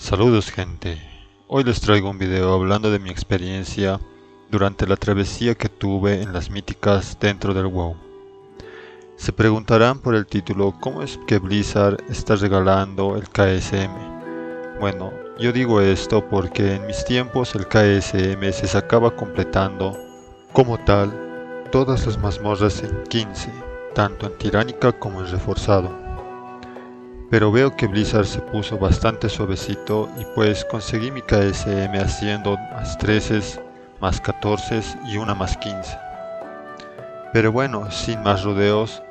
Saludos gente, hoy les traigo un video hablando de mi experiencia durante la travesía que tuve en las míticas dentro del WoW. Se preguntarán por el título, ¿cómo es que Blizzard está regalando el KSM? Bueno, yo digo esto porque en mis tiempos el KSM se sacaba completando como tal todas las mazmorras en 15, tanto en Tiránica como en Reforzado. Pero veo que Blizzard se puso bastante suavecito y pues conseguí mi KSM haciendo más 13, más 14 y una más 15. Pero bueno, sin más rodeos,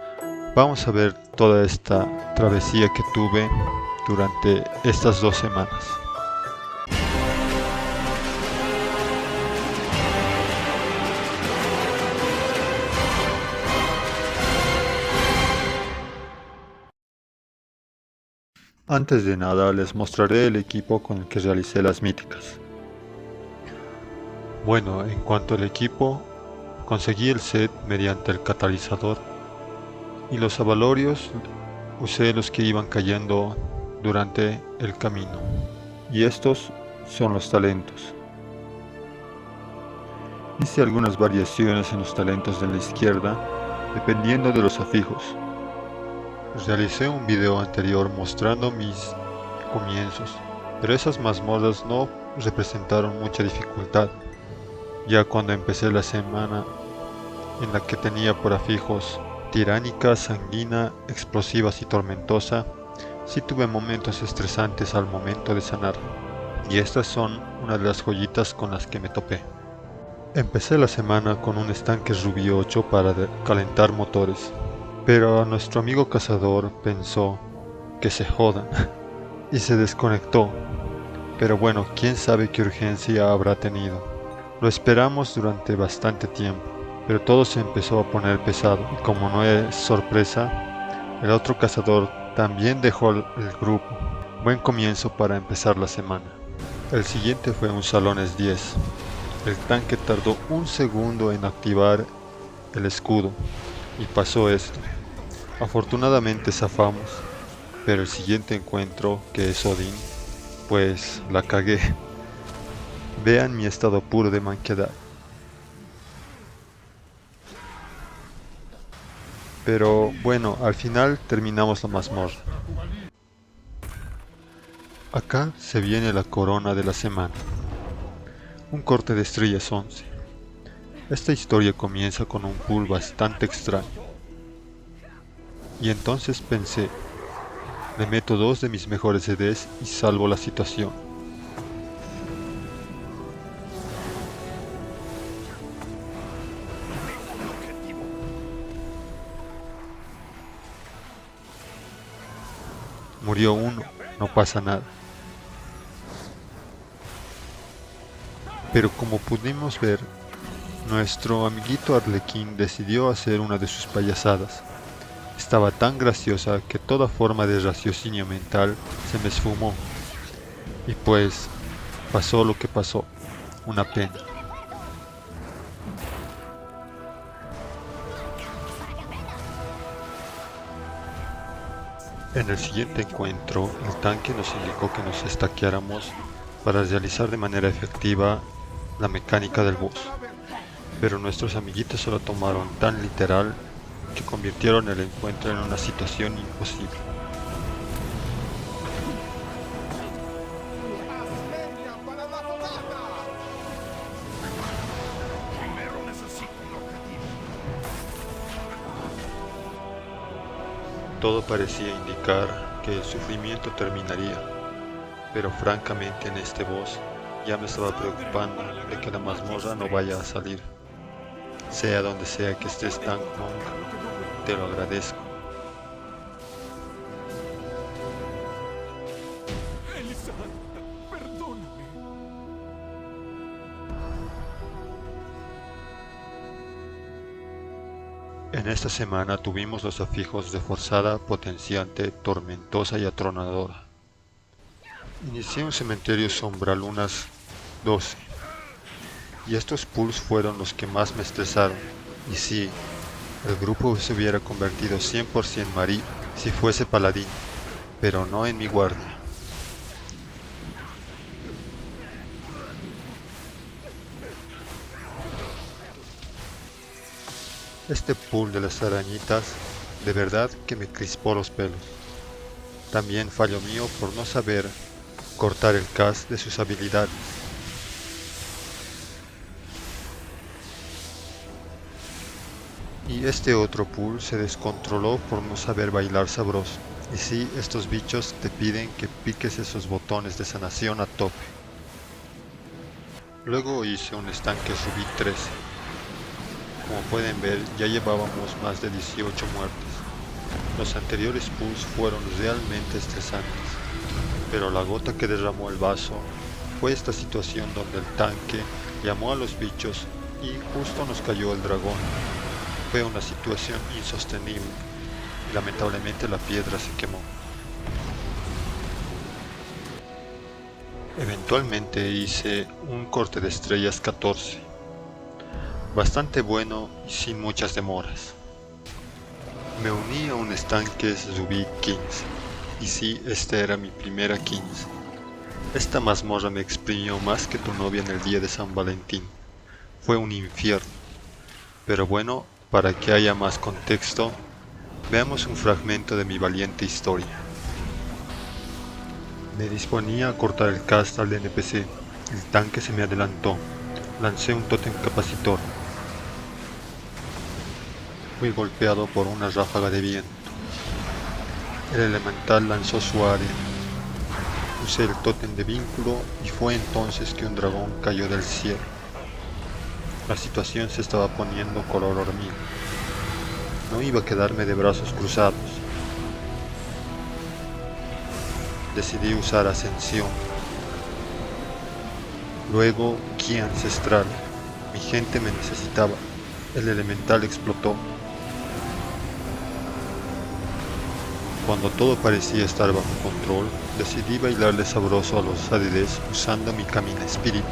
vamos a ver toda esta travesía que tuve durante estas 2 semanas. Antes de nada les mostraré el equipo con el que realicé las míticas. Bueno, en cuanto al equipo, conseguí el set mediante el catalizador y los avalorios usé los que iban cayendo durante el camino. Y estos son los talentos. Hice algunas variaciones en los talentos de la izquierda dependiendo de los afijos. Realicé un video anterior mostrando mis comienzos, pero esas mazmorras no representaron mucha dificultad. Ya cuando empecé la semana en la que tenía por afijos tiránica, sanguina, explosivas y tormentosa, sí tuve momentos estresantes al momento de sanar, y estas son una de las joyitas con las que me topé. Empecé la semana con un estanque Rubí 8 para calentar motores, pero nuestro amigo cazador pensó que se jodan y se desconectó, pero bueno, quién sabe qué urgencia habrá tenido. Lo esperamos durante bastante tiempo, pero todo se empezó a poner pesado y como no es sorpresa, el otro cazador también dejó el grupo. Buen comienzo para empezar la semana. El siguiente fue un Salones 10. El tanque tardó un segundo en activar el escudo y pasó esto. Afortunadamente zafamos, pero el siguiente encuentro, que es Odín, pues la cagué. Vean mi estado puro de manquedad. Pero bueno, al final terminamos la mazmorra. Acá se viene la corona de la semana. Un corte de estrellas 11. Esta historia comienza con un pool bastante extraño. Y entonces pensé, le meto 2 de mis mejores EDs y salvo la situación. Murió uno, no pasa nada. Pero como pudimos ver, nuestro amiguito Arlequín decidió hacer una de sus payasadas. Estaba tan graciosa que toda forma de raciocinio mental se me esfumó. Y pues, pasó lo que pasó. Una pena. En el siguiente encuentro, el tanque nos indicó que nos estaqueáramos para realizar de manera efectiva la mecánica del boss. Pero nuestros amiguitos se lo tomaron tan literal que convirtieron el encuentro en una situación imposible. Todo parecía indicar que el sufrimiento terminaría, pero francamente en este boss ya me estaba preocupando de que la mazmorra no vaya a salir. Sea donde sea que estés, Tank Monk, te lo agradezco. En esta semana tuvimos los afijos de forzada, potenciante, tormentosa y atronadora. Inicié un cementerio Sombralunas 12 y estos pulls fueron los que más me estresaron. Y sí, el grupo se hubiera convertido 100% Marí si fuese paladín, pero no en mi guardia. Este pool de las arañitas de verdad que me crispó los pelos. También fallo mío por no saber cortar el cast de sus habilidades. Y este otro pool se descontroló por no saber bailar sabroso. Y sí, estos bichos te piden que piques esos botones de sanación a tope. Luego hice un estanque Rubí 13. Como pueden ver, ya llevábamos más de 18 muertes. Los anteriores pools fueron realmente estresantes, pero la gota que derramó el vaso fue esta situación donde el tanque llamó a los bichos y justo nos cayó el dragón. Fue una situación insostenible y lamentablemente la piedra se quemó. Eventualmente hice un corte de estrellas 14, bastante bueno y sin muchas demoras. Me uní a un estanque Rubí 15, y sí, esta era mi primera 15. Esta mazmorra me exprimió más que tu novia en el día de San Valentín. Fue un infierno. Pero bueno, para que haya más contexto, veamos un fragmento de mi valiente historia. Me disponía a cortar el cast al NPC. El tanque se me adelantó. Lancé un tótem capacitor. Fui golpeado por una ráfaga de viento. El elemental lanzó su área. Usé el tótem de vínculo y fue entonces que un dragón cayó del cielo. La situación se estaba poniendo color hormiga. No iba a quedarme de brazos cruzados. Decidí usar ascensión. Luego, ki ancestral. Mi gente me necesitaba. El elemental explotó. Cuando todo parecía estar bajo control, decidí bailarle sabroso a los ADDs usando mi camina espíritus.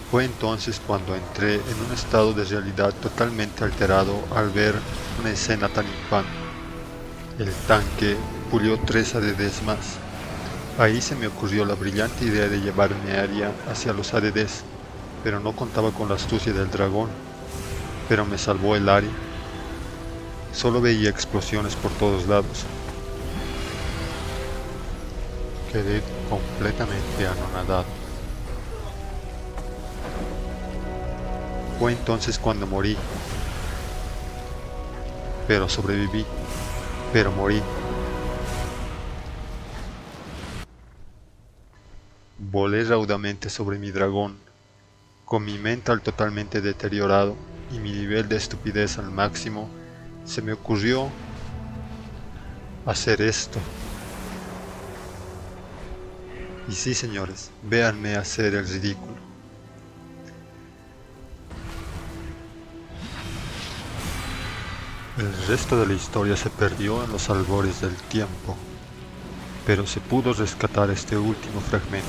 Fue entonces cuando entré en un estado de realidad totalmente alterado al ver una escena tan infame. El tanque pulió 3 ADDs más. Ahí se me ocurrió la brillante idea de llevar mi área hacia los ADDs, pero no contaba con la astucia del dragón. Pero me salvó el área. Solo veía explosiones por todos lados. Quedé completamente anonadado. Fue entonces cuando morí. Pero sobreviví. Pero morí. Volé raudamente sobre mi dragón, con mi mental totalmente deteriorado y mi nivel de estupidez al máximo. Se me ocurrió hacer esto. Y sí, señores, véanme hacer el ridículo. El resto de la historia se perdió en los albores del tiempo, pero se pudo rescatar este último fragmento.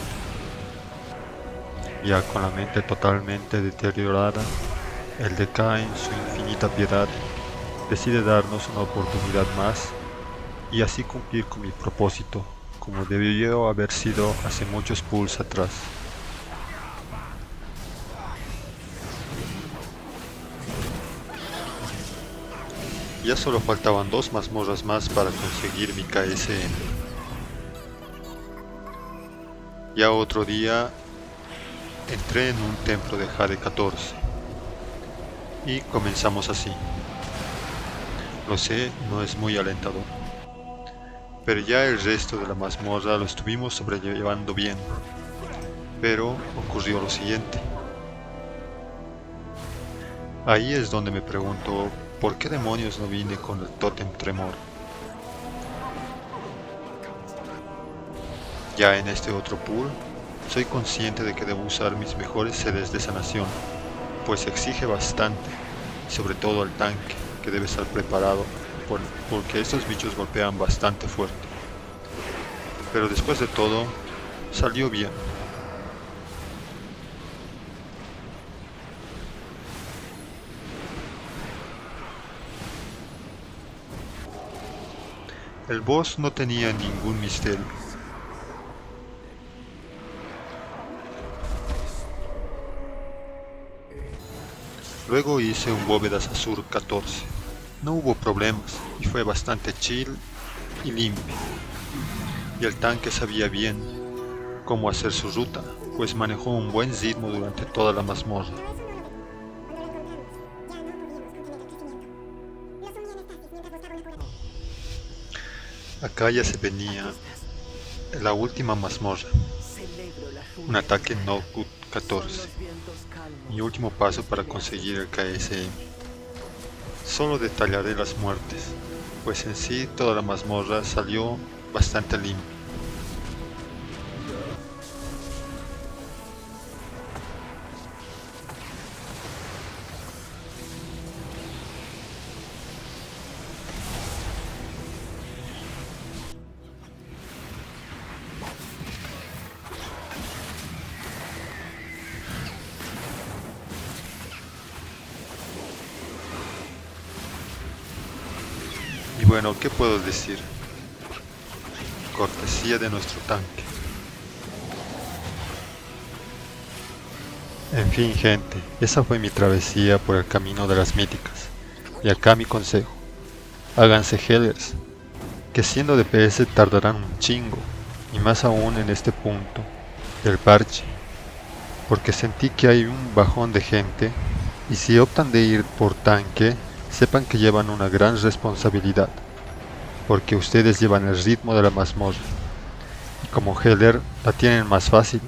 Ya con la mente totalmente deteriorada, el Decay en su infinita piedad decide darnos una oportunidad más y así cumplir con mi propósito, como debió haber sido hace muchos pools atrás. Ya solo faltaban 2 mazmorras más para conseguir mi KSM. Ya otro día entré en un templo de Jade 14 y comenzamos así. Lo sé, no es muy alentador, pero ya el resto de la mazmorra lo estuvimos sobrellevando bien. Pero ocurrió lo siguiente. Ahí es donde me pregunto, ¿por qué demonios no vine con el tótem tremor? Ya en este otro pool, soy consciente de que debo usar mis mejores sedes de sanación, pues exige bastante, sobre todo al tanque, que debe estar preparado, porque estos bichos golpean bastante fuerte. Pero después de todo, salió bien. El boss no tenía ningún misterio. Luego hice un Bóvedas Azur 14. No hubo problemas y fue bastante chill y limpio. Y el tanque sabía bien cómo hacer su ruta, pues manejó un buen ritmo durante toda la mazmorra. Acá ya se venía la última mazmorra, un ataque no-cut 14, mi último paso para conseguir el KSM. Solo detallaré las muertes, pues en sí toda la mazmorra salió bastante limpia. Y bueno, ¿qué puedo decir? Cortesía de nuestro tanque. En fin, gente, esa fue mi travesía por el camino de las míticas. Y acá mi consejo: háganse healers, que siendo DPS tardarán un chingo, y más aún en este punto del parche, porque sentí que hay un bajón de gente, y si optan de ir por tanque, sepan que llevan una gran responsabilidad, porque ustedes llevan el ritmo de la mazmorra, y como healer la tienen más fácil,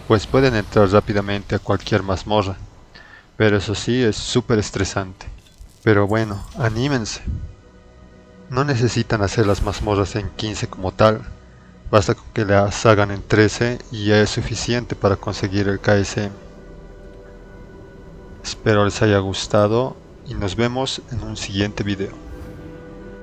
pues pueden entrar rápidamente a cualquier mazmorra, pero eso sí es súper estresante. Pero bueno, anímense. No necesitan hacer las mazmorras en 15 como tal, basta con que las hagan en 13 y ya es suficiente para conseguir el KSM. Espero les haya gustado y nos vemos en un siguiente video.